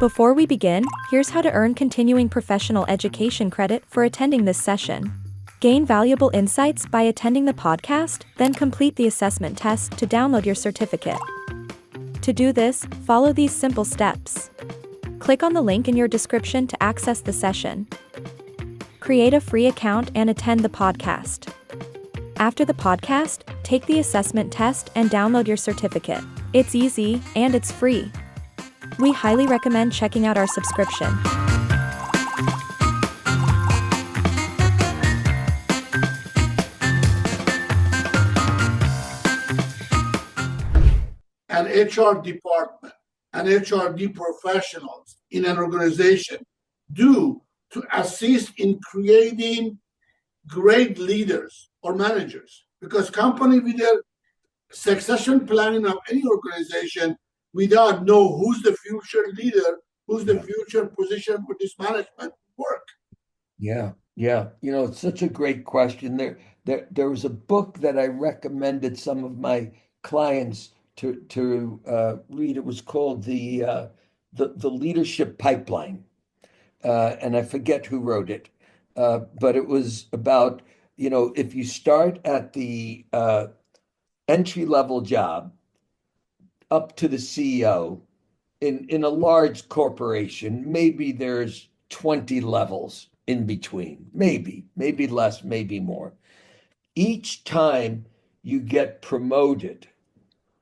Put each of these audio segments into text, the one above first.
Before we begin, here's how to earn continuing professional education credit for attending this session. Gain valuable insights by attending the podcast, then complete the assessment test to download your certificate. To do this, follow these simple steps. Click on the link in your description to access the session. Create a free account and attend the podcast. After the podcast, take the assessment test and download your certificate. It's easy, and it's free. We highly recommend checking out our subscription. An HR department and HRD professionals in an organization do to assist in creating great leaders or managers? Because company with their succession planning of any organization, we don't know who's the future leader, who's the future position for this management work. Yeah. It's such a great question. There was a book that I recommended some of my clients to read. It was called the Leadership Pipeline, and I forget who wrote it, but it was about if you start at the entry level job up to the CEO in a large corporation, maybe there's 20 levels in between, maybe less, maybe more. Each time you get promoted,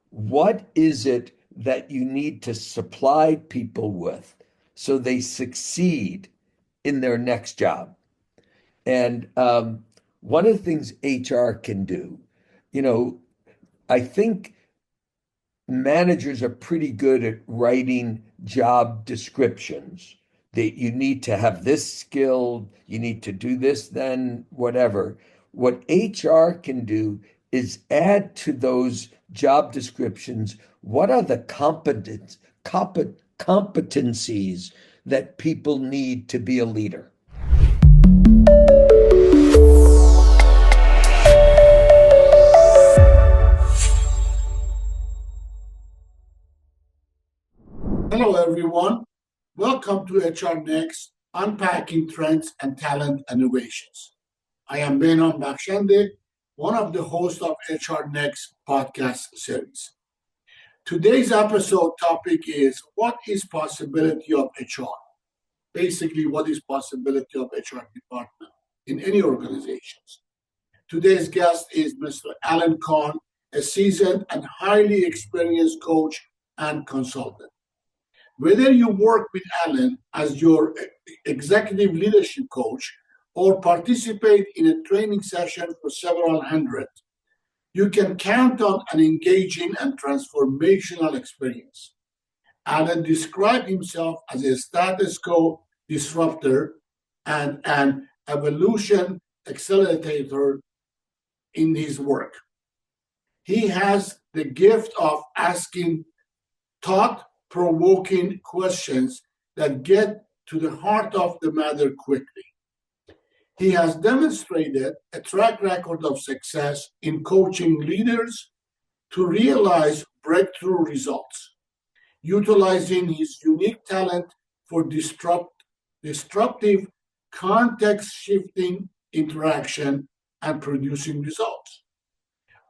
what is it that you need to supply people with so they succeed in their next job? And one of the things HR can do, I think managers are pretty good at writing job descriptions that you need to have this skill, you need to do this, then whatever. What HR can do is add to those job descriptions, what are the competencies that people need to be a leader? Hello, everyone. Welcome to HR Next, Unpacking Trends and Talent Innovations. I am Benham, one of the hosts of HR Next podcast series. Today's episode topic is what is possibility of HR? Basically, what is possibility of HR department in any organizations? Today's guest is Mr. Alan Cahn, a seasoned and highly experienced coach and consultant. Whether you work with Alan as your executive leadership coach or participate in a training session for several hundred, you can count on an engaging and transformational experience. Alan described himself as a status quo disruptor and an evolution accelerator in his work. He has the gift of asking thought-provoking questions that get to the heart of the matter quickly. He has demonstrated a track record of success in coaching leaders to realize breakthrough results, utilizing his unique talent for disruptive, context-shifting interaction and producing results,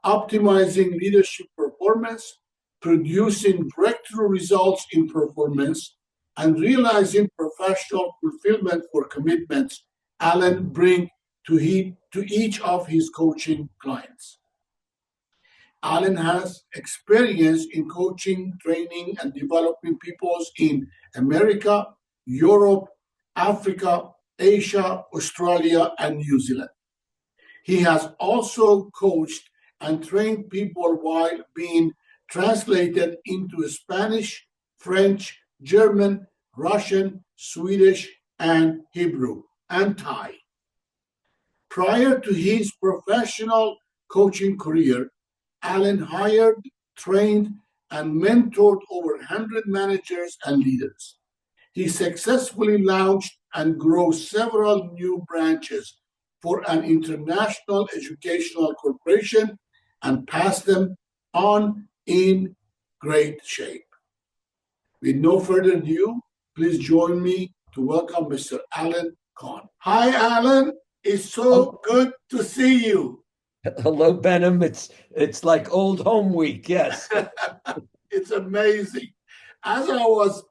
optimizing leadership performance, producing breakthrough results in performance, and realizing professional fulfillment for commitments Alan brings to each of his coaching clients. Alan has experience in coaching, training, and developing people in America, Europe, Africa, Asia, Australia, and New Zealand. He has also coached and trained people while being translated into Spanish, French, German, Russian, Swedish, and Hebrew, and Thai. Prior to his professional coaching career, Alan hired, trained, and mentored over 100 managers and leaders. He successfully launched and grew several new branches for an international educational corporation and passed them on in great shape. With no further ado, please join me to welcome Mr. Alan Cahn. Hi, Alan. It's so good to see you. Hello, Benham. It's like old home week. Yes. It's amazing. As I was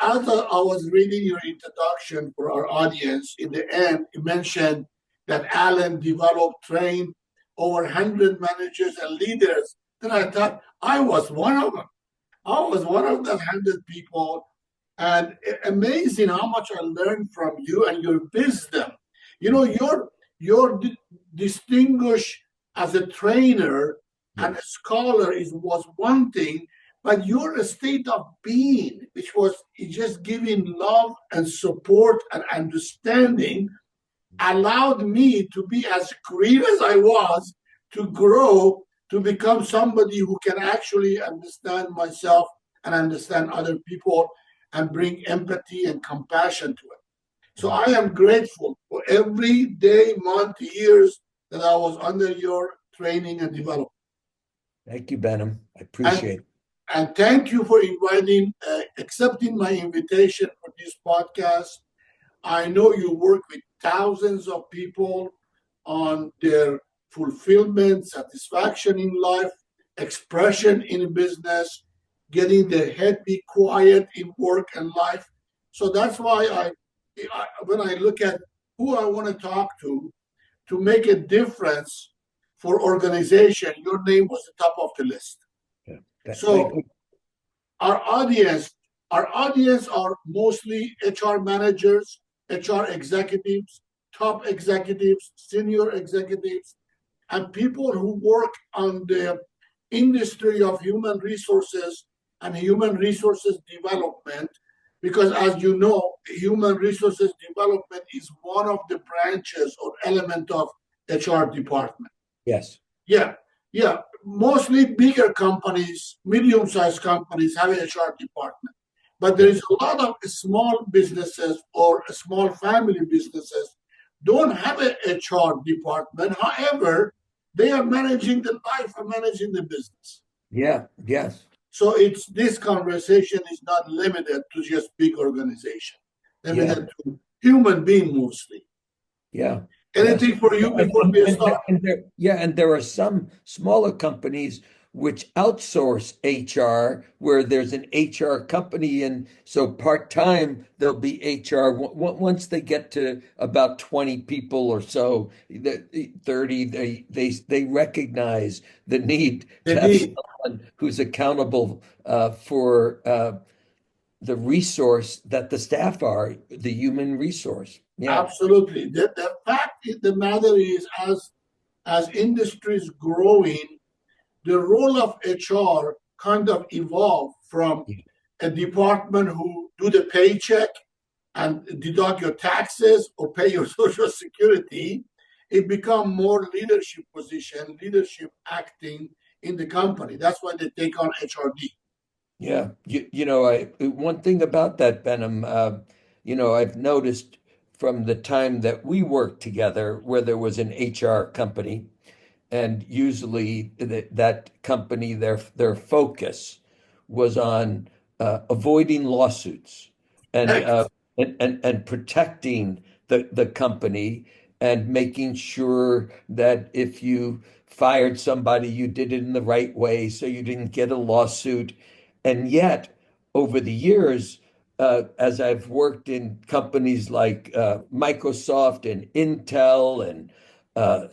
as I was reading your introduction for our audience, in the end, you mentioned that Alan developed, trained over 100 managers and leaders. Then I thought I was one of them. I was one of the 100 people, and amazing how much I learned from you and your wisdom. You know, your distinguished as a trainer and a scholar was one thing, but your state of being, which was just giving love and support and understanding, allowed me to be as green as I was, to grow, to become somebody who can actually understand myself and understand other people and bring empathy and compassion to it. So I am grateful for every day, month, years that I was under your training and development. Thank you, Benham. I And, appreciate it. and thank you for accepting my invitation for this podcast. I know you work with thousands of people on their fulfillment, satisfaction in life, expression in business, getting their head be quiet in work and life. So that's why when I look at who I want to talk to make a difference for organization, your name was the top of the list. Yeah. Thank So you. our audience, our audience are mostly HR managers, HR executives, top executives, senior executives, and people who work on the industry of human resources and human resources development. Because as you know, human resources development is one of the branches or element of HR department. Yes. Yeah, yeah. Mostly bigger companies, medium-sized companies have an HR department. But there is a lot of small businesses or small family businesses don't have an HR department. However, they are managing the life and managing the business. Yeah. Yes. So it's this conversation is not limited to just big organization, Yeah. limited to human being mostly. Yeah. Yes. Anything for you before we start? And there are some smaller companies which outsource HR, where there's an HR company, and so part-time there'll be HR. Once they get to about 20 people or so, 30, they recognize the need The to have need. someone who's accountable for the resource that the staff are, the human resource. Yeah. Absolutely. The fact of the matter is, as industries growing, the role of HR kind of evolved from a department who do the paycheck and deduct your taxes or pay your social security. It become more leadership position, leadership acting in the company. That's why they take on HRD. Yeah, one thing about that, Benham, I've noticed from the time that we worked together, where there was an HR company, and usually that company, their focus was on avoiding lawsuits and uh, Excellent. and protecting the company, and making sure that if you fired somebody, you did it in the right way, so you didn't get a lawsuit. And yet, over the years, as I've worked in companies like Microsoft and Intel and uh,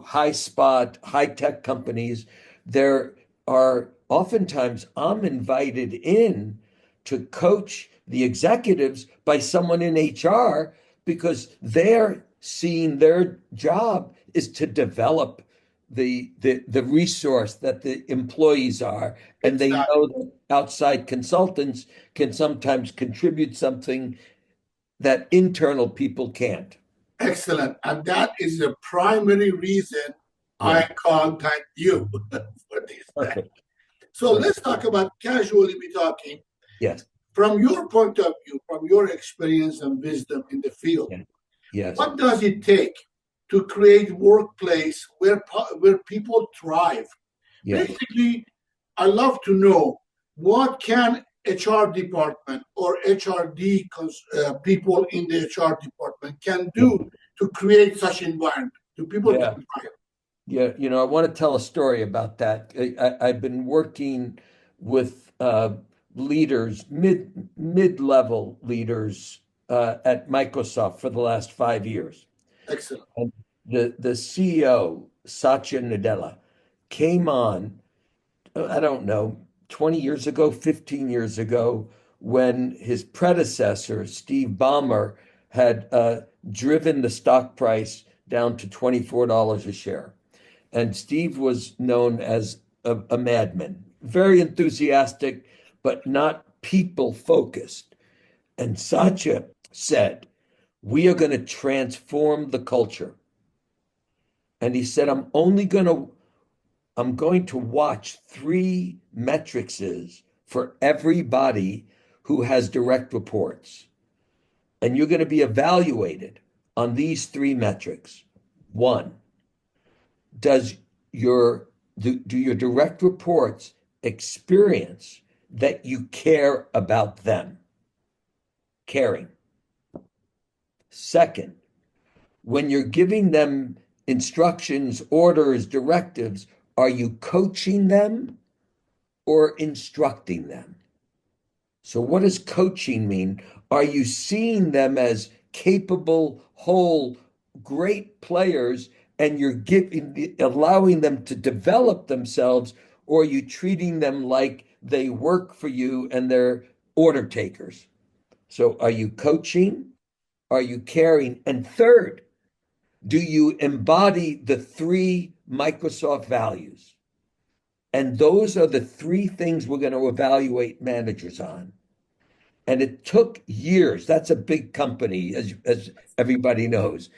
high spot, high tech companies, there are oftentimes I'm invited in to coach the executives by someone in HR, because they're seeing their job is to develop the resource that the employees are, and they Exactly. know that outside consultants can sometimes contribute something that internal people can't. Excellent. And that is the primary reason I Yeah. contact you for this. Perfect. So let's Perfect. talk about casually be talking. Yes. From your point of view, from your experience and wisdom in the field, Yeah. Yes. what does it take to create workplace where people thrive? Yes. Basically, I love to know what can HR department or HRD people in the HR department can Yeah. do to create such environment to people Yeah. can thrive. Yeah, I want to tell a story about that. I've been working with leaders, mid-level leaders at Microsoft for the last 5 years. Excellent. And the CEO, Satya Nadella, came on, I don't know, 20 years ago, 15 years ago, when his predecessor, Steve Ballmer, had driven the stock price down to $24 a share. And Steve was known as a madman, very enthusiastic, but not people focused. And Satya said, "We are going to transform the culture." And he said, I'm going to watch three metrics for everybody who has direct reports. And you're going to be evaluated on these three metrics. One, does your do your direct reports experience that you care about them? Caring. Second, when you're giving them instructions, orders, directives, are you coaching them or instructing them? So, what does coaching mean? Are you seeing them as capable, whole, great players, and you're allowing them to develop themselves, or are you treating them like they work for you and they're order takers? So, are you coaching? Are you caring? And third, do you embody the three Microsoft values? And those are the three things we're going to evaluate managers on. And it took years. That's a big company, as everybody knows.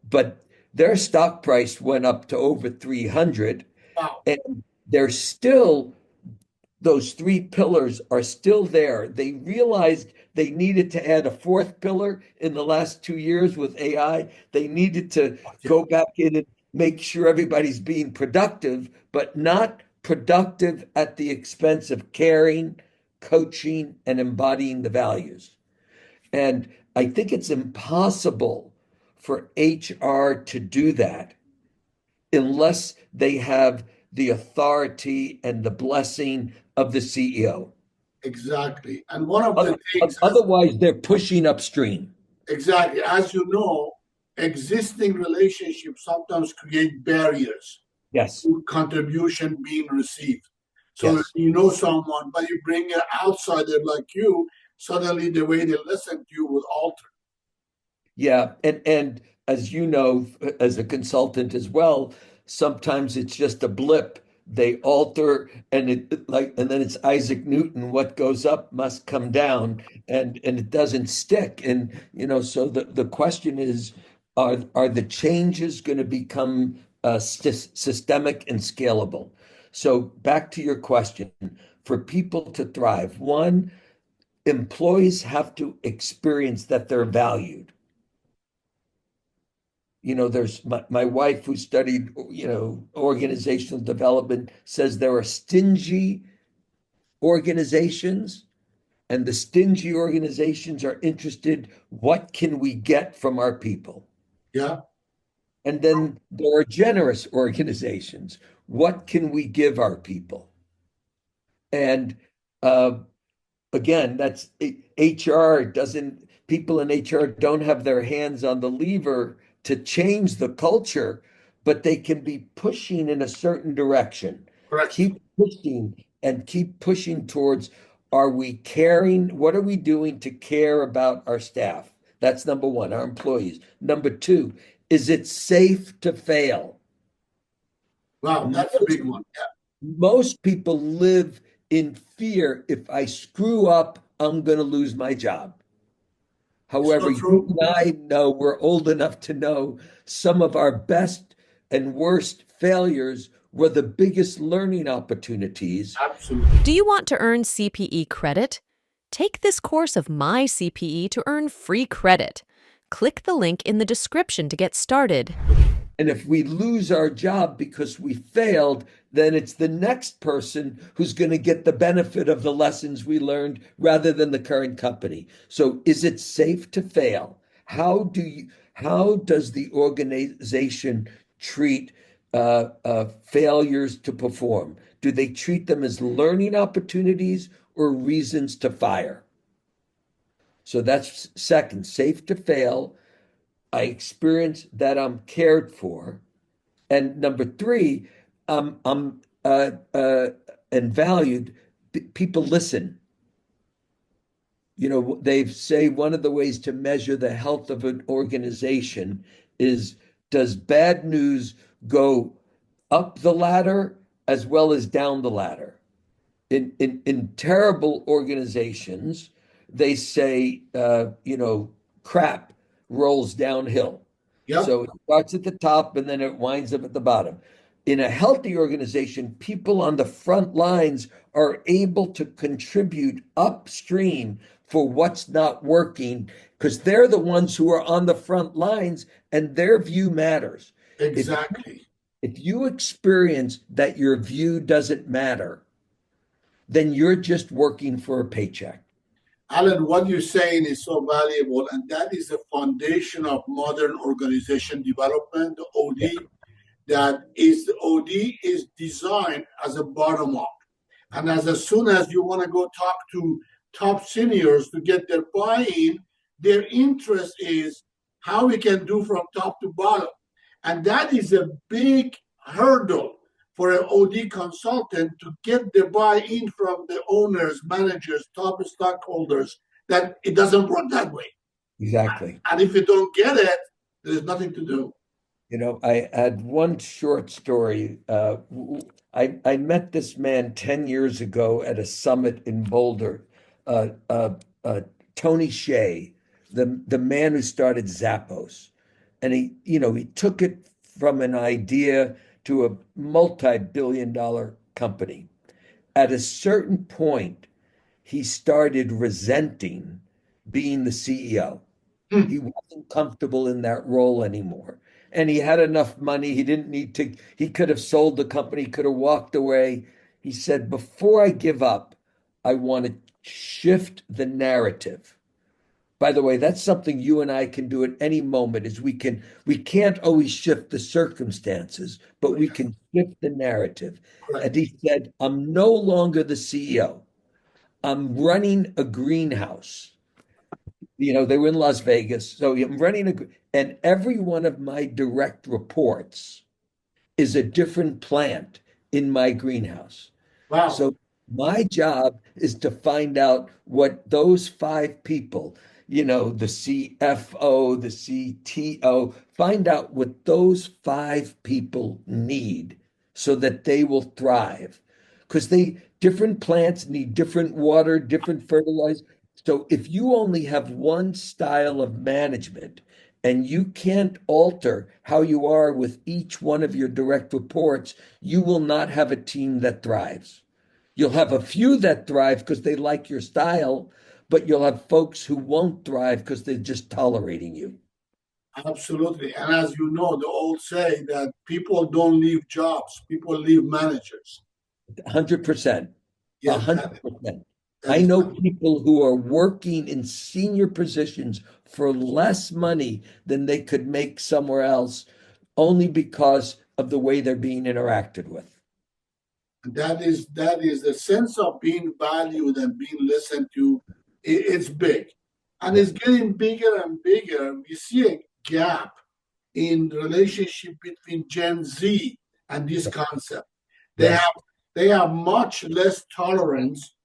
But their stock price went up to over 300, Wow. and they're still, those three pillars are still there. They realized they needed to add a fourth pillar in the last 2 years with AI. They needed to go back in and make sure everybody's being productive, but not productive at the expense of caring, coaching, and embodying the values. And I think it's impossible for HR to do that unless they have the authority and the blessing of the CEO. Exactly. And one of the things, Otherwise, they're pushing upstream. exactly, as you know, existing relationships sometimes create barriers Yes, to contribution being received. So yes. you know someone, but you bring an outsider like you, suddenly the way they listen to you will alter. Yeah, and as you know, as a consultant as well, sometimes it's just a blip. They alter, and and then it's Isaac Newton. What goes up must come down, and it doesn't stick. And so the question is, are the changes going to become systemic and scalable? So back to your question, for people to thrive, one, employees have to experience that they're valued. There's my wife who studied, organizational development says there are stingy organizations, and the stingy organizations are interested, what can we get from our people? Yeah. And then there are generous organizations. What can we give our people? And uh, again, that's HR doesn't, people in HR don't have their hands on the lever to change the culture, but they can be pushing in a certain direction. Correct. Keep pushing and keep pushing towards, are we caring? What are we doing to care about our staff? That's number one, our employees. Number two, is it safe to fail? Wow, that's a Most big one. Yeah. most people live in fear. If I screw up, I'm going to lose my job. However, So you true. and I know, we're old enough to know, some of our best and worst failures were the biggest learning opportunities. Absolutely. Do you want to earn CPE credit? Take this course of MyCPE to earn free credit. Click the link in the description to get started. And if we lose our job because we failed, then it's the next person who's going to get the benefit of the lessons we learned rather than the current company. So is it safe to fail? How does the organization treat failures to perform? Do they treat them as learning opportunities or reasons to fire? So that's second, safe to fail. I experience that I'm cared for. And number three, I'm and valued. People listen. You know, they say one of the ways to measure the health of an organization is, does bad news go up the ladder as well as down the ladder? In terrible organizations, they say, crap rolls downhill. Yep, So it starts at the top and then it winds up at the bottom. In a healthy organization, people on the front lines are able to contribute upstream for what's not working because they're the ones who are on the front lines and their view matters. If exactly. if you experience that your view doesn't matter, then you're just working for a paycheck. Alan, what you're saying is so valuable, and that is the foundation of modern organization development, the Yeah, OD. The OD is designed as a bottom up. And as soon as you want to go talk to top seniors to get their buy-in, their interest is how we can do from top to bottom. And that is a big hurdle for an OD consultant to get the buy-in from the owners, managers, top stockholders, that it doesn't work that way. exactly. And if you don't get it, there's nothing to do. You know, I had one short story. I met this man 10 years ago at a summit in Boulder. Uh, uh, Tony Shea, the man who started Zappos. And he took it from an idea to a multi-billion-dollar company. At a certain point, he started resenting being the CEO. Hmm. He wasn't comfortable in that role anymore. And he had enough money. He didn't need to, he could have sold the company, could have walked away. He said, before I give up, I want to shift the narrative. By the way, that's something you and I can do at any moment is we can't always shift the circumstances, but we can shift the narrative. Correct. And he said, I'm no longer the CEO. I'm running a greenhouse. They were in Las Vegas. So I'm running and every one of my direct reports is a different plant in my greenhouse. Wow. So my job is to find out what those five people, the CFO, the CTO, find out what those five people need so that they will thrive. Because different plants need different water, different fertilizer. So if you only have one style of management and you can't alter how you are with each one of your direct reports, you will not have a team that thrives. You'll have a few that thrive because they like your style, but you'll have folks who won't thrive because they're just tolerating you. Absolutely. And as you know, the old say that people don't leave jobs, people leave managers. 100%. Yeah, that, 100%. that I is know people who are working in senior positions for less money than they could make somewhere else only because of the way they're being interacted with. that is the sense of being valued and being listened to. It's big. And Yeah. it's getting bigger and bigger. We see a gap in the relationship between Gen Z and this concept. They Yes. have they have much less tolerance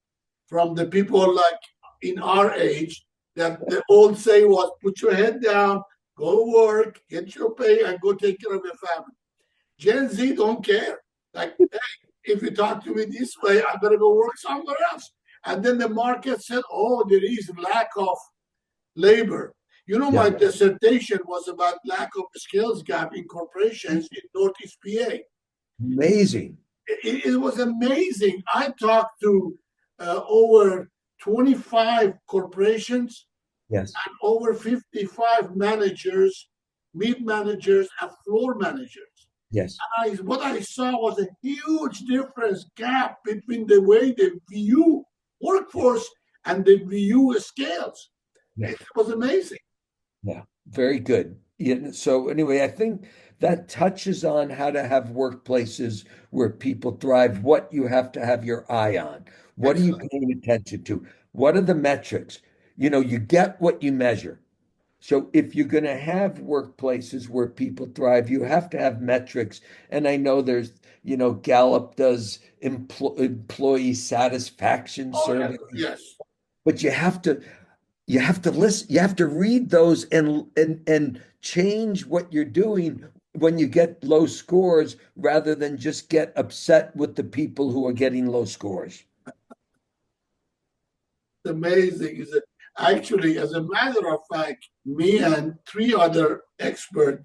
from the people like in our age that the old say was put your head down, go to work, get your pay, and go take care of your family. Gen Z don't care. Like, hey, if you talk to me this way, I better go work somewhere else. And then the market said, oh, there is lack of labor. My Yeah. dissertation was about lack of skills gap in corporations in Northeast PA. Amazing. It was amazing. I talked to over 25 corporations Yes. and over 55 managers mid managers, and floor managers. Yes. What I saw was a huge gap between the way they view workforce and they view scales. Yeah. It was amazing. Yeah. Very good. Yeah, so anyway, I think that touches on how to have workplaces where people thrive, what you have to have your eye on. What are you Excellent. paying attention to? What are the metrics? You get what you measure. So if you're going to have workplaces where people thrive, you have to have metrics. And I know Gallup does employee satisfaction Oh, surveys, yes. but you have to listen, you have to read those and change what you're doing when you get low scores rather than just get upset with the people who are getting low scores. It's amazing. Is it actually, as a matter of fact, me and three other experts,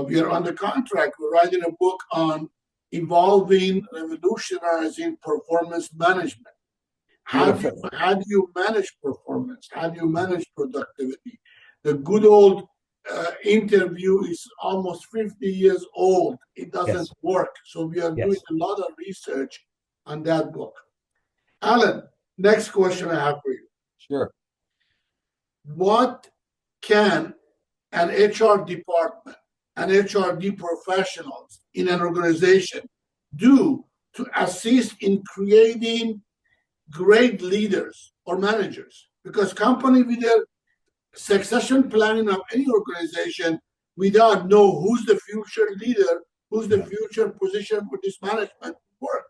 we are on the contract. We're writing a book on evolving, revolutionizing performance management. Beautiful. How do you manage performance? How do you manage productivity? The good old interview is almost 50 years old. It doesn't Yes. work. So we are doing Yes. a lot of research on that book. Alan, next question I have for you. Sure. What can an HR department and HRD professionals in an organization do to assist in creating great leaders or managers? Because company with their succession planning of any organization, we don't know who's the future leader, who's the Yeah. future position for this management work.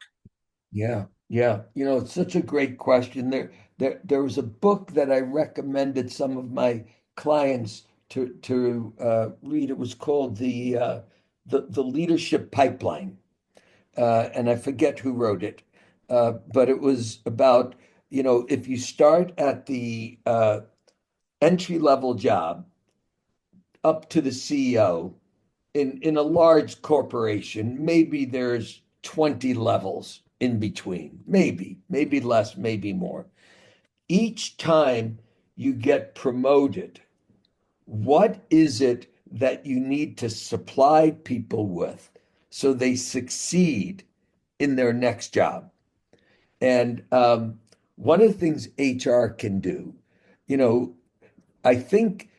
Yeah, yeah. It's such a great question. There was a book that I recommended some of my clients to read. It was called the Leadership Pipeline, and I forget who wrote it, but it was about if you start at the entry level job up to the CEO in a large corporation, maybe there's 20 levels in between, maybe less, maybe more. Each time you get promoted, what is it that you need to supply people with so they succeed in their next job? And one of the things HR can do, you know, I think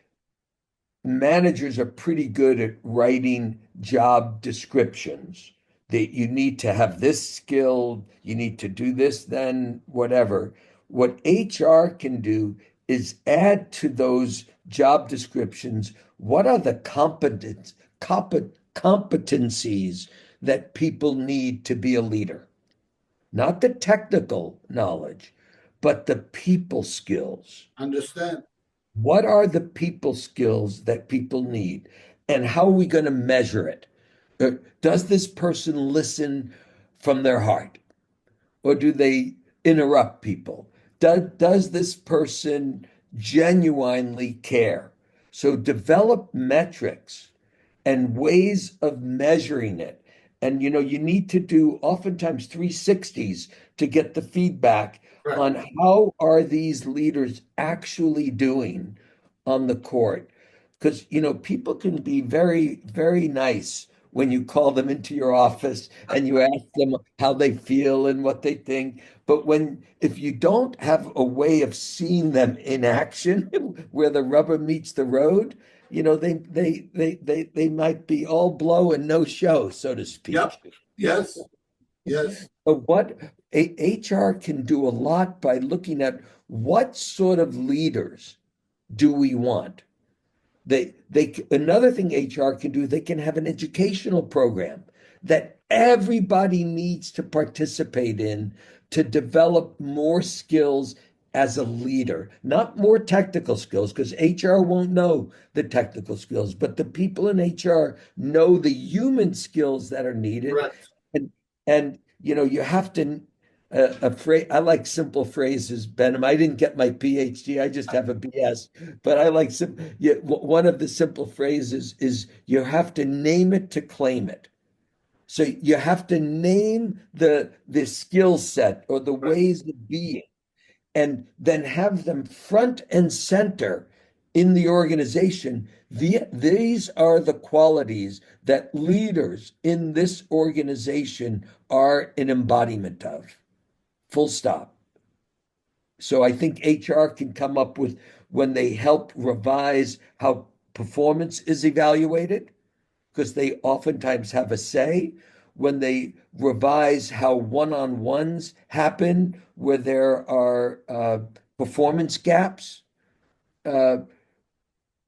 managers are pretty good at writing job descriptions that you need to have this skill, you need to do this, then whatever. What HR can do is add to those job descriptions what are the competencies that people need to be a leader, not the technical knowledge, but the people skills. Understand? What are the people skills that people need? And how are we going to measure it? Does this person listen from their heart? Or do they interrupt people? Does this person genuinely care? So develop metrics and ways of measuring it. And you need to do oftentimes 360s to get the feedback Right. on how are these leaders actually doing on the court. Because people can be very, very nice when you call them into your office and you ask them how they feel and what they think. But if you don't have a way of seeing them in action where the rubber meets the road, they might be all blow and no show, so to Yep. speak. Yes. Yes. But what HR can do a lot by looking at what sort of leaders do we want? Another thing HR can do, they can have an educational program that everybody needs to participate in to develop more skills as a leader, not more technical skills, because HR won't know the technical skills, but the people in HR know the human skills that are needed. Correct. And you have to a phrase. I like simple phrases, Benham. I didn't get my PhD. I just have a BS. But I like one of the simple phrases is you have to name it to claim it. So you have to name the skill set or the Right. ways of being, and then have them front and center in the organization, these are the qualities that leaders in this organization are an embodiment of. Full stop. So I think HR can come up with when they help revise how performance is evaluated, because they oftentimes have a say, when they revise how one-on-ones happen, where there are performance gaps. Uh,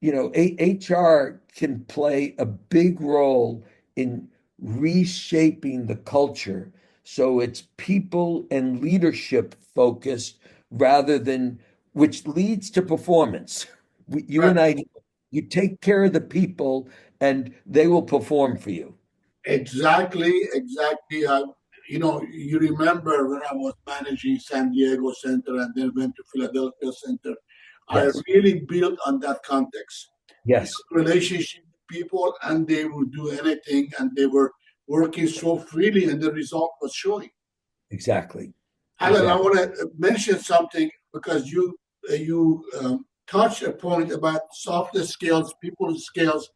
HR can play a big role in reshaping the culture so it's people and leadership focused rather than, which leads to performance. You and Right. I, you take care of the people and they will perform for you. Exactly, exactly. You remember when I was managing San Diego Center and then went to Philadelphia Center, I Yes, really built on that context. yes, Relationship with people, and they would do anything, and they were working so freely, and the result was showing. exactly, Alan, I exactly. want to mention something because you touched a point about soft skills, people skills.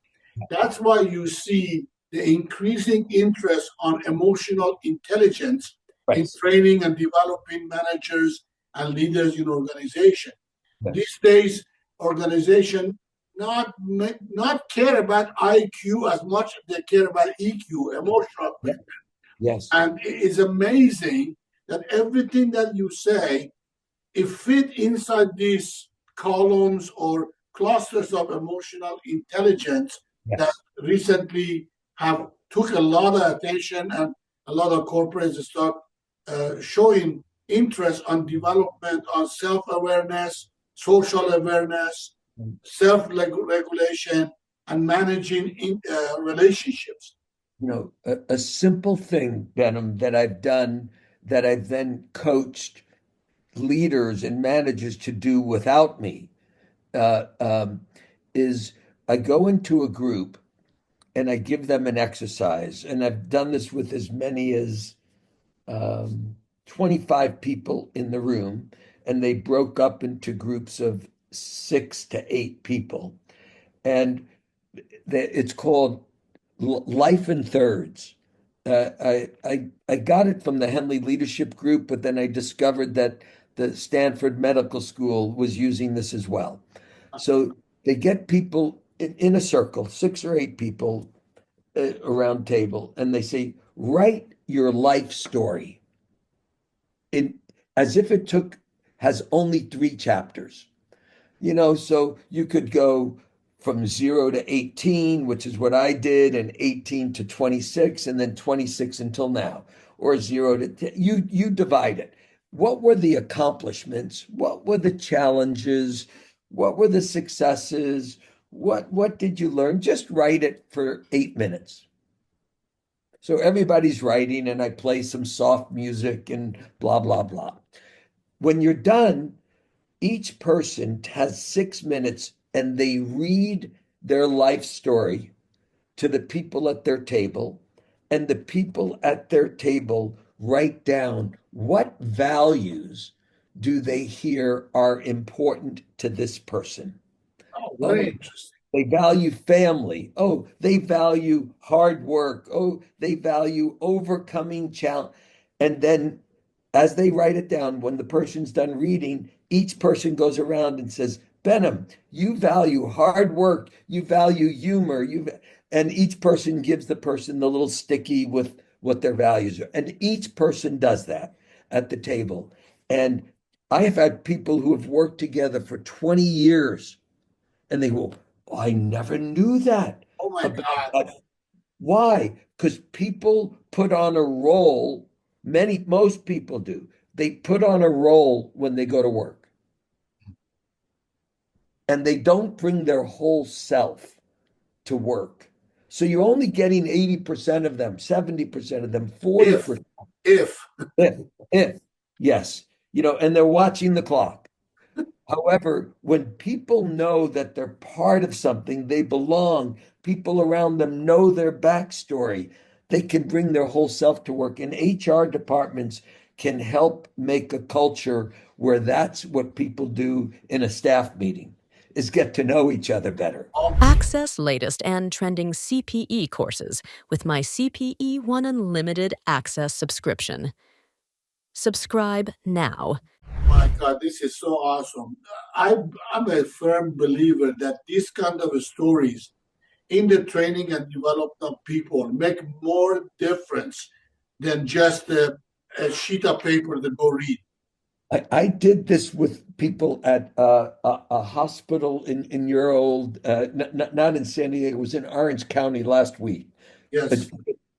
That's why you see the increasing interest on emotional intelligence in Right. training and developing managers and leaders in organization. Yes, These days, organization not care about IQ as much as they care about EQ, emotional. yeah, yes, And it is amazing that everything that you say, it fit inside these columns or clusters of emotional intelligence that yes. recently have took a lot of attention, and a lot of corporates start showing interest on development on self-awareness, social awareness, self-regulation, and managing relationships. A simple thing, Benham, that I've done that I've then coached leaders and managers to do without me uh, um, is I go into a group and I give them an exercise. And I've done this with as many as 25 people in the room, and they broke up into groups of 6 to 8 people. And it's called Life in Thirds. I got it from the Henley Leadership Group, but then I discovered that the Stanford Medical School was using this as well. So they get people in a circle, 6 or 8 people around table, and they say, write your life story in as if it took has only 3 chapters. So you could go from 0 to 18, which is what I did, and 18 to 26, and then 26 until now, or 0 to 10. You divide it. What were the accomplishments? What were the challenges? What were the successes? What did you learn? Just write it for 8 minutes. So everybody's writing, and I play some soft music and blah, blah, blah. When you're done, each person has 6 minutes and they read their life story to the people at their table, and the people at their table write down what values do they hear are important to this person. Oh, very Oh, interesting. they value family. Oh, they value hard work. Oh, they value overcoming challenge. And then as they write it down, when the person's done reading, each person goes around and says, Benham, you value hard work, you value humor, and each person gives the person the little sticky with what their values are. And each person does that at the table. And I have had people who have worked together for 20 years and they go, "Oh, I never knew that Oh my about God. that." Why? Because people put on a role, most people do. They put on a role when they go to work, and they don't bring their whole self to work. So you're only getting 80% of them, 70% of them, If, 40%. if, If, yes, and they're watching the clock. However, when people know that they're part of something, they belong, people around them know their backstory, they can bring their whole self to work. And HR departments can help make a culture where that's what people do in a staff meeting. is get to know each other better. Access latest and trending CPE courses with my CPE One Unlimited Access subscription. Subscribe now. My God, this is so awesome. I'm a firm believer that these kind of stories in the training and development of people make more difference than just a sheet of paper to go read. I did this with people at a hospital in your old, not in San Diego, it was in Orange County last week. Yes,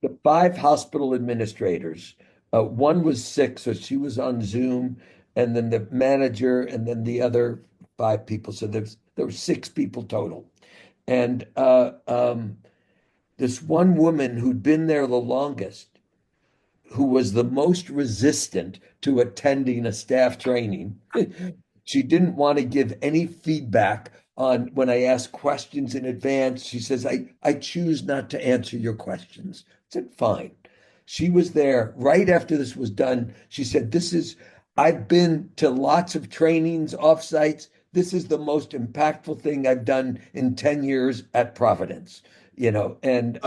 The five hospital administrators, one was sick, so she was on Zoom, and then the manager, and then the other five people. So there were six people total. And this one woman who'd been there the longest, who was the most resistant to attending a staff training. She didn't want to give any feedback on when I asked questions in advance. She says, I choose not to answer your questions. I said, fine. She was there right after this was done. She said, I've been to lots of trainings, offsites. This is the most impactful thing I've done in 10 years at Providence, and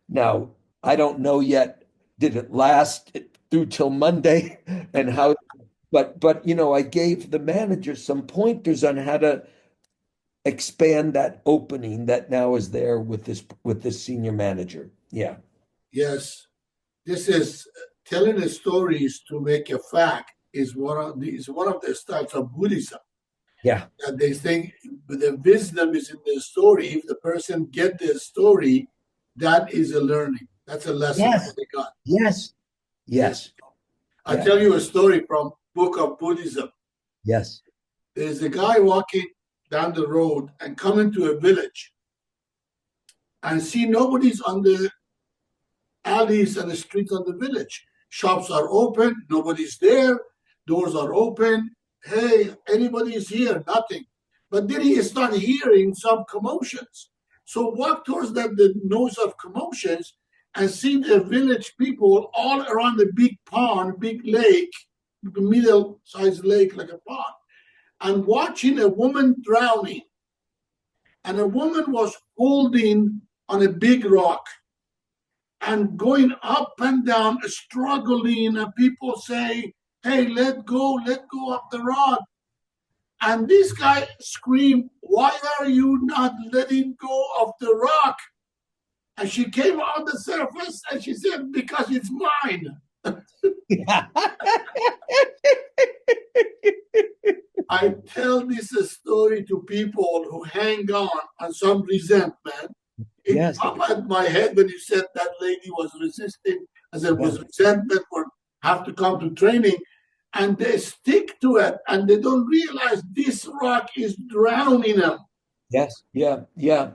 now I don't know yet, did it last through till Monday and how, but I gave the manager some pointers on how to expand that opening that now is there with this senior manager. Yeah. yes. This is telling the stories to make a fact is one of the styles of Buddhism. Yeah. And they think the wisdom is in the story. If the person get the story, that is a learning. That's a lesson Yes. they got. Yes. Yes. I'll Yeah. tell you a story from Book of Buddhism. Yes. There's a guy walking down the road and coming to a village and see nobody's on the alleys and the streets of the village. Shops are open, nobody's there, doors are open. Hey, anybody's here? Nothing. But then he started hearing some commotions. So walk towards the noise of commotions and see the village people all around the big pond, big lake, middle-sized lake like a pond, and watching a woman drowning. And a woman was holding on a big rock and going up and down, struggling, and people say, hey, let go of the rock. And this guy screamed, why are you not letting go of the rock? And she came on the surface and she said, because it's mine. I tell this story to people who hang on some resentment. It Yes. popped at my head when you said that lady was resisting, as it was resentment or have to come to training, and they stick to it, and they don't realize this rock is drowning them. Yes. Yeah. Yeah.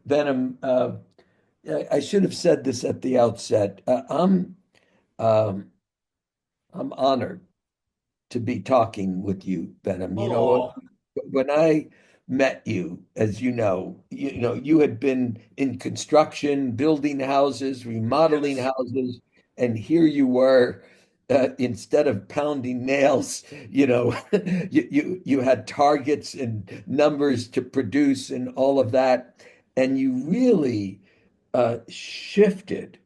Benham, I should have said this at the outset. Um, I'm honored to be talking with you, Benham. Oh, When I met you, as you had been in construction, building houses, remodeling yes. houses, and here you were. Instead of pounding nails, you had targets and numbers to produce and all of that, and you really shifted.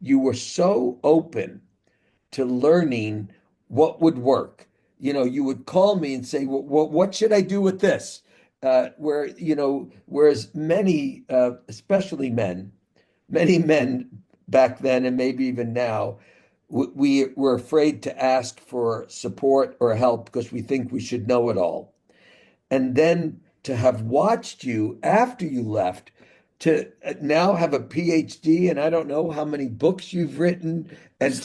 You were so open to learning what would work. You would call me and say, well, what should I do with this? Whereas many, especially many men back then, and maybe even now, we were afraid to ask for support or help because we think we should know it all. And then to have watched you after you left, to now have a PhD, and I don't know how many books you've written, and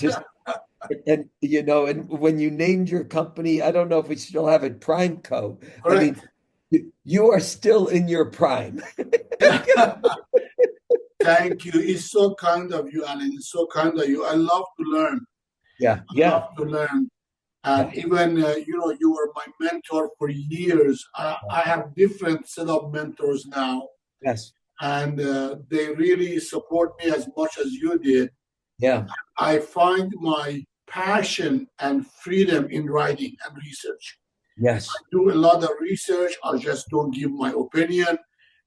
when you named your company, I don't know if we still have it, PrimeCo. I mean, Correct. you are still in your prime. Thank you. It's so kind of you, Alan. It's so kind of you. I love to learn. Yeah, I yeah, love to learn. And yeah. even, you were my mentor for years. I have different set of mentors now, Yes, and they really support me as much as you did. yeah, I find my passion and freedom in writing and research. Yes. Do a lot of research. I just don't give my opinion.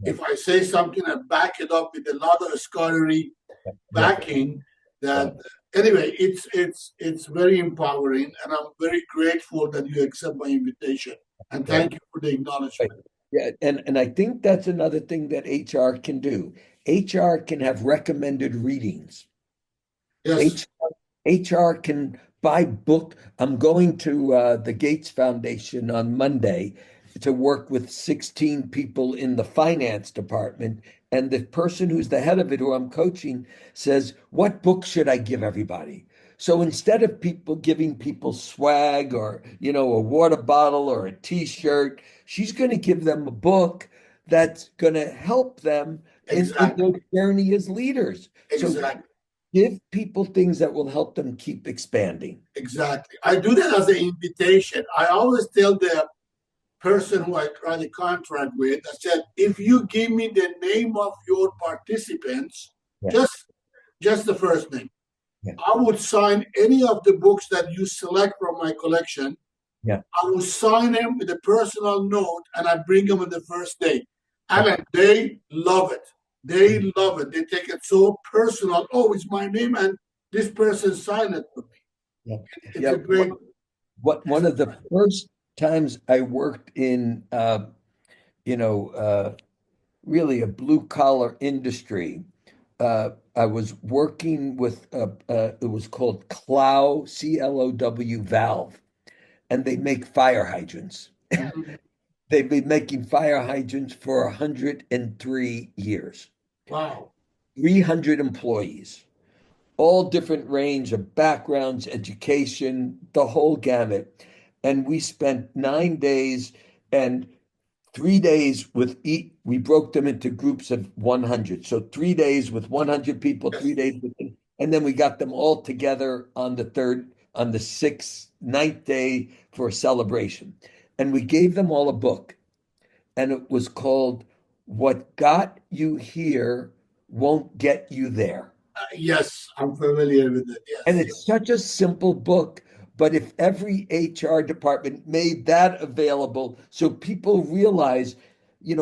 Yeah. If I say something, I back it up with a lot of scholarly Yeah. backing. Yeah. That anyway, it's very empowering, and I'm very grateful that you accept my invitation. And Right. thank you for the Right. acknowledgement. Yeah. And I think that's another thing that HR can do. HR can have recommended readings. Yes, HR can buy book. I'm going to the Gates Foundation on Monday to work with 16 people in the finance department. And the person who's the head of it, who I'm coaching, says, "What book should I give everybody?" So instead of people giving people swag or, a water bottle or a t-shirt, she's going to give them a book that's going to help them in exactly, their journey as leaders. So exactly. give people things that will help them keep expanding. Exactly. I do that as an invitation. I always tell the person who I try to contract with, I said, if you give me the name of your participants, Yeah, just just the first name, yeah, I would sign any of the books that you select from my collection. yeah, I will sign them with a personal note and I bring them on the first day. yeah, Alan, they love it. They love it. They take it so personal. Oh, it's my name and this person signed it for me. yeah. It's Yeah. a great One of the first times I worked in, you know, uh, really a blue collar industry, I was working with, it was called CLOW valve, and they make fire hydrants. Mhm. They've been making fire hydrants for 103 years, Wow. 300 employees, all different range of backgrounds, education, the whole gamut. And we spent 9 days and 3 days with each. We broke them into groups of 100. So 3 days with 100 people, Yes. 3 days with them. And then we got them all together on the ninth day for a celebration. And we gave them all a book. And it was called What Got You Here Won't Get You There. Yes, I'm familiar with it. And Yes. it's such a simple book, but if every HR department made that available so people realize,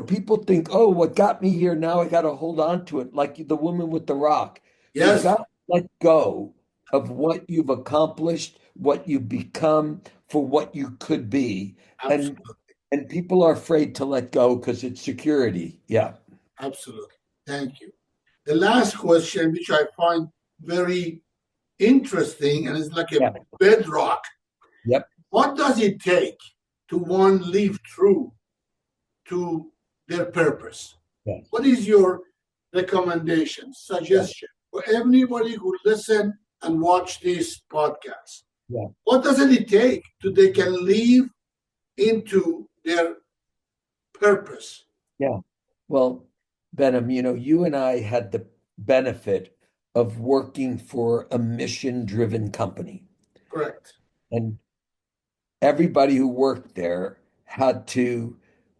people think, oh, what got me here, now I got to hold on to it, like the woman with the rock. You Yes, got to let go of what you've accomplished, what you've become, for what you could be. And absolutely. and people are afraid to let go because it's security. Yeah. Absolutely. Thank you. The last question, which I find very interesting and it's like a Yeah. bedrock. Yep. What does it take to one live true to their purpose? Yeah. What is your recommendation, Yeah. suggestion for everybody who listen and watch this podcast? Yeah. What does it take to they can live into their purpose? Yeah. Well, Benham, you and I had the benefit of working for a mission-driven company. Correct. And everybody who worked there had to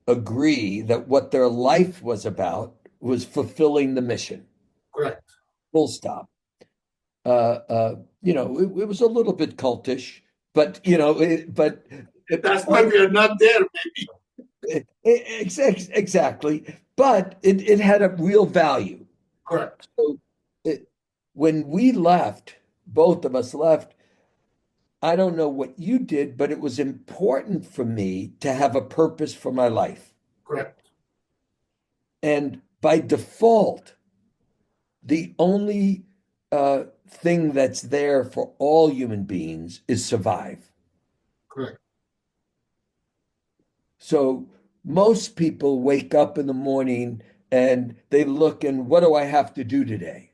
agree that what their life was about was fulfilling the mission. Correct. Full stop. It was a little bit cultish, but That's why we are not there, maybe. exactly. But it had a real value. Correct. So it, when we left, both of us left, I don't know what you did, but it was important for me to have a purpose for my life. Correct. And by default, the only thing that's there for all human beings is survive. Correct. So most people wake up in the morning and they look and what do I have to do today?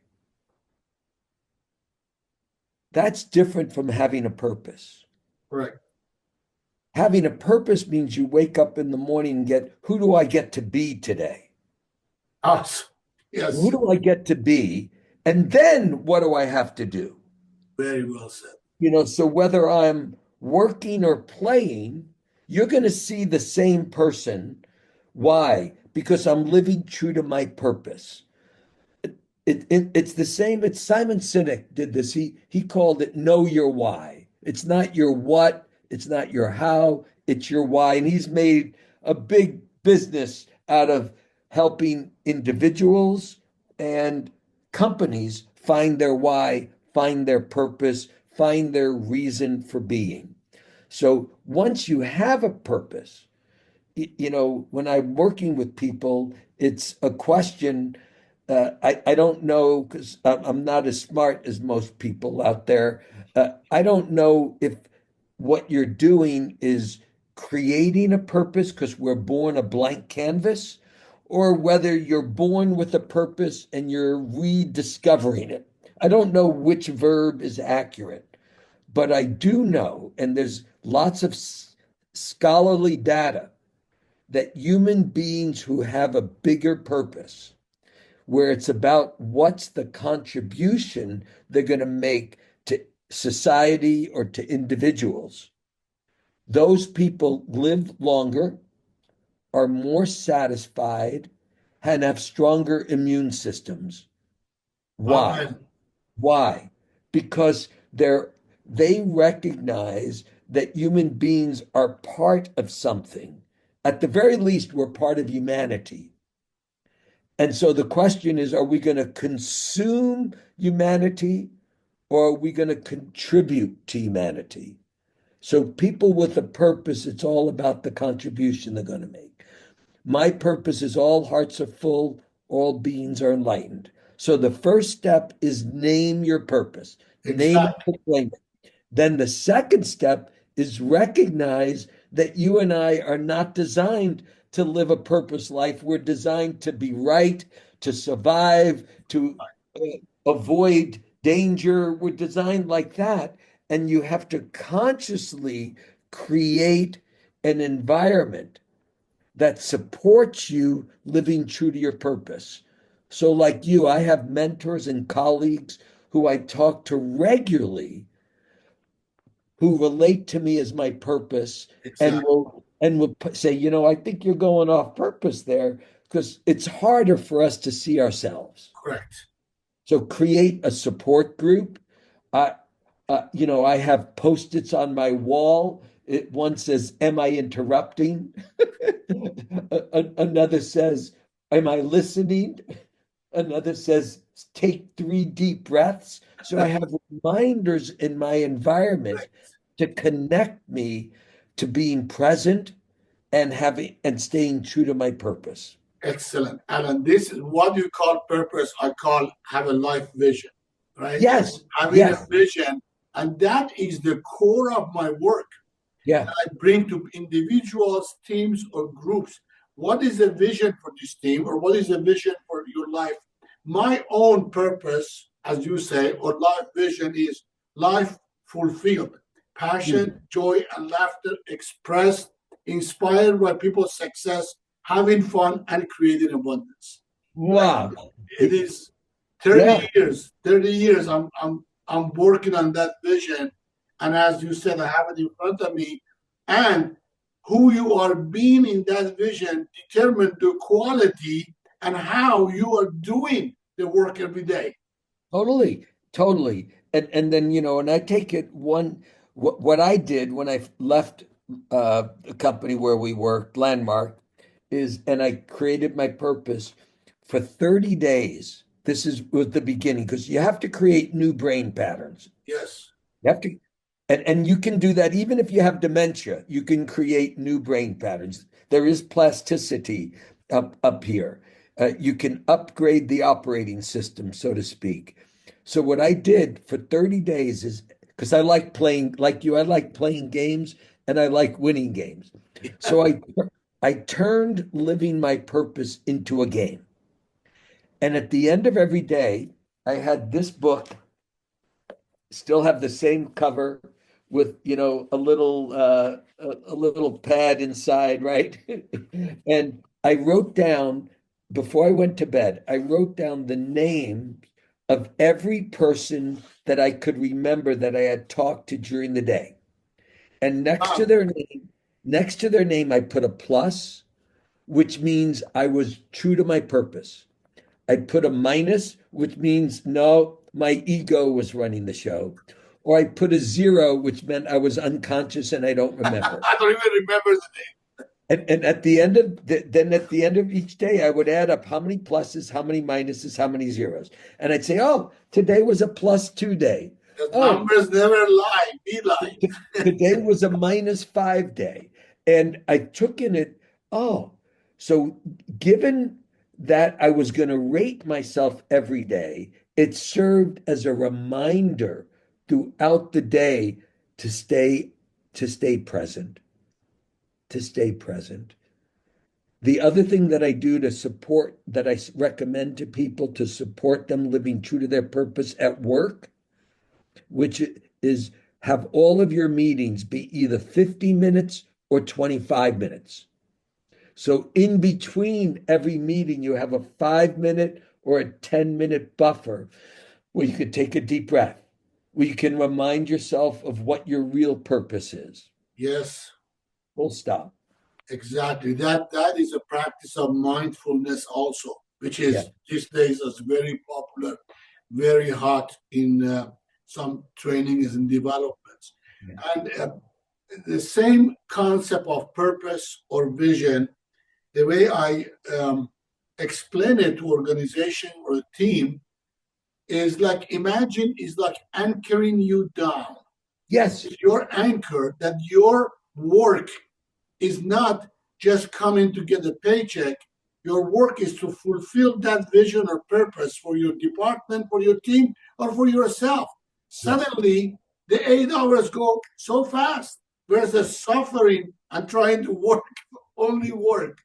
That's different from having a purpose. Correct. Having a purpose means you wake up in the morning and get, who do I get to be today? Us. Who Yes. do I get to be? And then what do I have to do? Very well said. So whether I'm working or playing, you're going to see the same person. Why? Because I'm living true to my purpose. It's the same. It's Simon Sinek did this. He called it know your why. It's not your what, it's not your how, it's your why. And he's made a big business out of helping individuals and companies find their why, find their purpose, find their reason for being. So once you have a purpose, when I'm working with people, it's a question. I don't know because I'm not as smart as most people out there. I don't know if what you're doing is creating a purpose because we're born a blank canvas, or whether you're born with a purpose and you're rediscovering it. I don't know which verb is accurate, but I do know, and there's lots of scholarly data that human beings who have a bigger purpose, where it's about what's the contribution they're going to make to society or to individuals, those people live longer, are more satisfied, and have stronger immune systems. Why? Amen. Why? Because they recognize that human beings are part of something. At the very least, we're part of humanity. And so the question is, are we going to consume humanity or are we going to contribute to humanity? So people with a purpose, it's all about the contribution they're going to make. My purpose is all hearts are full, all beings are enlightened. So the first step is name your purpose, name it, Exactly. proclaim it. Then the second step is recognize that you and I are not designed to live a purpose life. We're designed to be right, to survive, to avoid danger. We're designed like that. And you have to consciously create an environment that supports you living true to your purpose. So, like you, I have mentors and colleagues who I talk to regularly who relate to me as my purpose and Exactly. will say, I think you're going off purpose there because it's harder for us to see ourselves. Correct. So create a support group. I, I have post-its on my wall. One says, "Am I interrupting?" Another says, "Am I listening?" Another says, "Take 3 deep breaths." So I have reminders in my environment Correct. to connect me to being present and having and staying true to my purpose. Excellent. Alan, this is what you call purpose. I call have a life vision, right? Yes, Having a yes, vision. And that is the core of my work. yeah, I bring to individuals, teams, or groups. What is the vision for this team, or what is the vision for your life? My own purpose, as you say, or life vision is life fulfilled, passion, mm, joy, and laughter expressed, inspired by people's success, having fun, and creating abundance. Like wow, it is 30 yeah, years, 30 years I'm working on that vision. And as you said, I have it in front of me. And who you are being in that vision determine the quality and how you are doing the work every day. totally, totally. And then and I take it what I did when I left the company where we worked, Landmark, and I created my purpose for 30 days. This was the beginning because you have to create new brain patterns. Yes. You have to, and you can do that even if you have dementia. You can create new brain patterns. There is plasticity up here. You can upgrade the operating system, so to speak. So what I did for 30 days is because I like playing, like you, I like playing games and I like winning games. So I turned living my purpose into a game. And at the end of every day, I had this book still have the same cover with a little pad inside, right? And I wrote down before I went to bed, I wrote down the name of every person that I could remember that I had talked to during the day. And Um, next to their name, I put a plus, which means I was true to my purpose. I put a minus, which means no, my ego was running the show. or I put a zero, which meant I was unconscious and I don't remember. I don't even remember the name. And at the end of then at the end of each day, I would add up how many pluses, how many minuses, how many zeros, and I'd say, "Oh, today was a +2 day. The Oh, numbers never lie, be lying. today was a -5 day." And I took in it, oh, so given that I was going to rate myself every day, it served as a reminder throughout the day to stay present, to stay present. The other thing that I do to support, that I recommend to people to support them living true to their purpose at work, which is have all of your meetings be either 50 minutes or 25 minutes. So in between every meeting, you have a 5 minute or a 10-minute buffer where you could take a deep breath, where you can remind yourself of what your real purpose is. Yes, Full stop. exactly. That is a practice of mindfulness also, which Yeah. is these days is very popular, very hot in some trainings and developments. Yeah. And the same concept of purpose or vision, the way I explain it to organization or a team is like, imagine is like anchoring you down. Yes. Your anchor, that your work is not just coming to get a paycheck. Your work is to fulfill that vision or purpose for your department, for your team, or for yourself. Suddenly, the 8 hours go so fast versus suffering and trying to work, only work.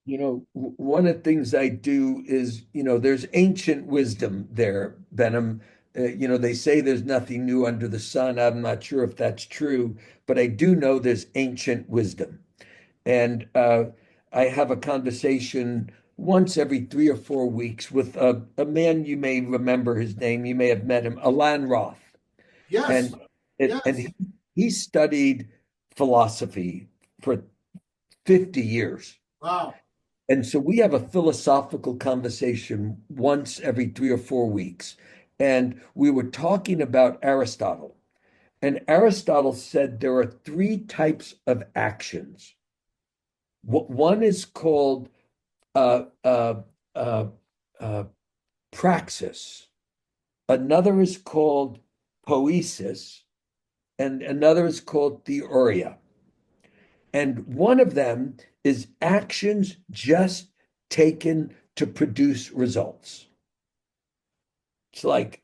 One of the things I do is, there's ancient wisdom there, Benham. They say there's nothing new under the sun. I'm not sure if that's true, but I do know there's ancient wisdom. And I have a conversation once every 3 or 4 weeks with a man, you may remember his name, you may have met him, Alan Roth. Yes, And and yes. he studied philosophy for 50 years. Wow. And so we have a philosophical conversation once every 3 or 4 weeks. And we were talking about Aristotle. And Aristotle said there are three types of actions. One is called uh, uh, uh, uh, praxis, another is called poesis, and another is called theoria. And one of them is actions just taken to produce results. It's like,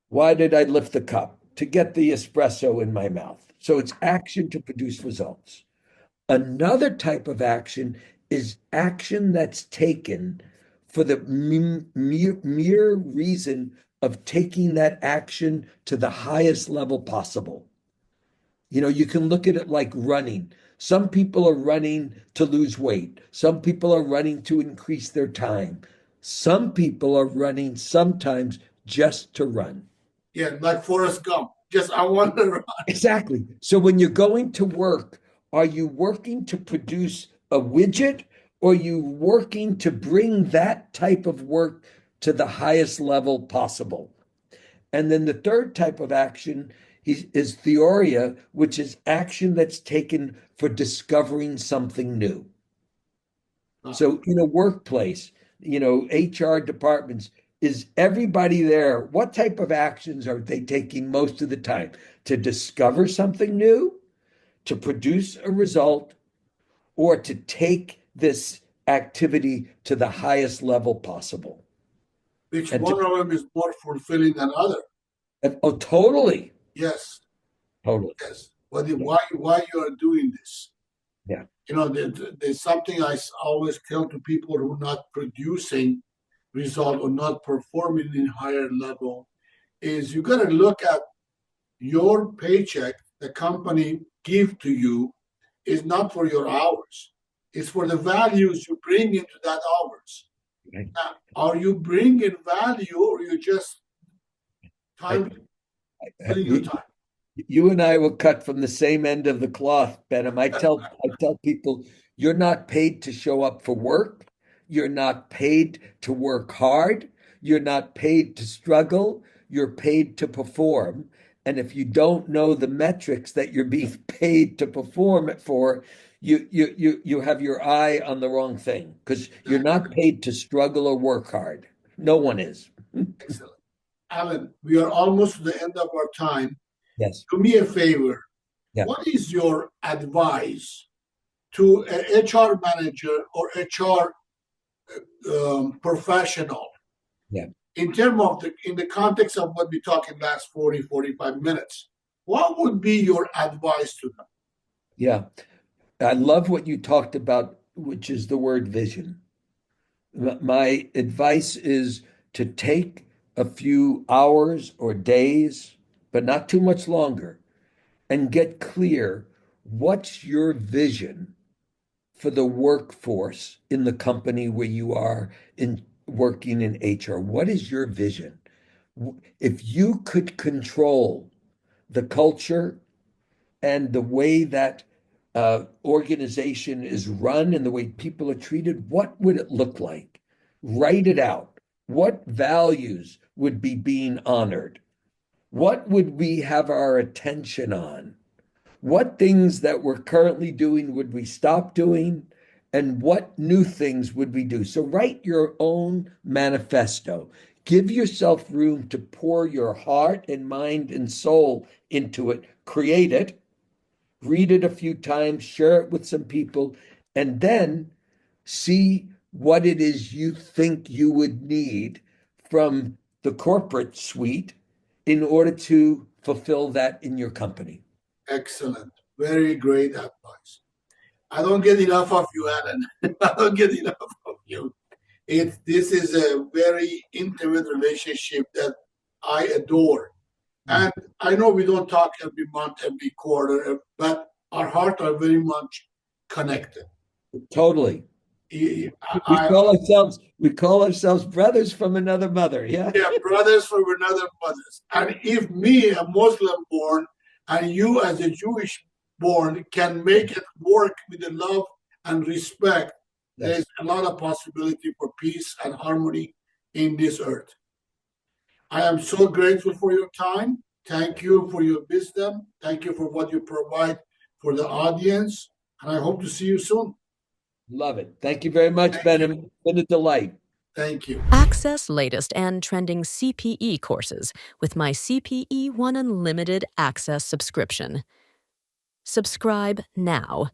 why did I lift the cup? To get the espresso in my mouth. So it's action to produce results. Another type of action is action that's taken for the mere reason of taking that action to the highest level possible. You can look at it like running. Some people are running to lose weight. Some people are running to increase their time. Some people are running sometimes just to run. Yeah, like Forrest Gump. Just I want to run. Exactly. So when you're going to work, are you working to produce a widget, or are you working to bring that type of work to the highest level possible? And then the third type of action is theoria, which is action that's taken for discovering something new. So in a workplace, HR departments, is everybody there? What type of actions are they taking most of the time? To discover something new, to produce a result, or to take this activity to the highest level possible? Which And one of them is more fulfilling than other? oh, totally, Yes, totally. yes. Why Yeah, you are doing this? yeah, There's something I always tell to people who are not producing result or not performing in higher level is you got to look at your paycheck the company give to you is not for your hours. It's for the values you bring into that hours. right. Now, are you bringing value or you just I, time filling your time? You and I were cut from the same end of the cloth, Benham. I tell people, you're not paid to show up for work. You're not paid to work hard. You're not paid to struggle. You're paid to perform. And if you don't know the metrics that you're being paid to perform it for, you have your eye on the wrong thing because you're not paid to struggle or work hard. No one is. Excellent. Alan, we are almost to the end of our time. Yes. Do me a favor. Yeah. What is your advice to an HR manager or HR professional Yeah. in terms of in the context of what we talked in last 40, 45 minutes? What would be your advice to them? Yeah. I love what you talked about, which is the word vision. My advice is to take a few hours or days, but not too much longer, and get clear. What's your vision for the workforce in the company where you are in working in HR? What is your vision? If you could control the culture and the way that organization is run and the way people are treated, what would it look like? Write it out. What values would be being honored? What would we have our attention on? What things that we're currently doing would we stop doing? And what new things would we do? So write your own manifesto. Give yourself room to pour your heart and mind and soul into it. Create it. Read it a few times, share it with some people, and then see what it is you think you would need from the corporate suite in order to fulfill that in your company. Excellent. Very great advice. I don't get enough of you, Alan. I don't get enough of you. This is a very intimate relationship that I adore. And I know we don't talk every month, every quarter, but our hearts are very much connected. Totally. We call ourselves brothers from another mother. Yeah. Yeah, brothers from another mothers. And if me, a Muslim born, and you as a Jewish born can make it work with the love and respect, there's a lot of possibility for peace and harmony in this earth. I am so grateful for your time. Thank you for your wisdom. Thank you for what you provide for the audience. And I hope to see you soon. Love it. Thank you very much, Benham. It's been a delight. Thank you. Access latest and trending CPE courses with my CPE One Unlimited Access subscription. Subscribe now.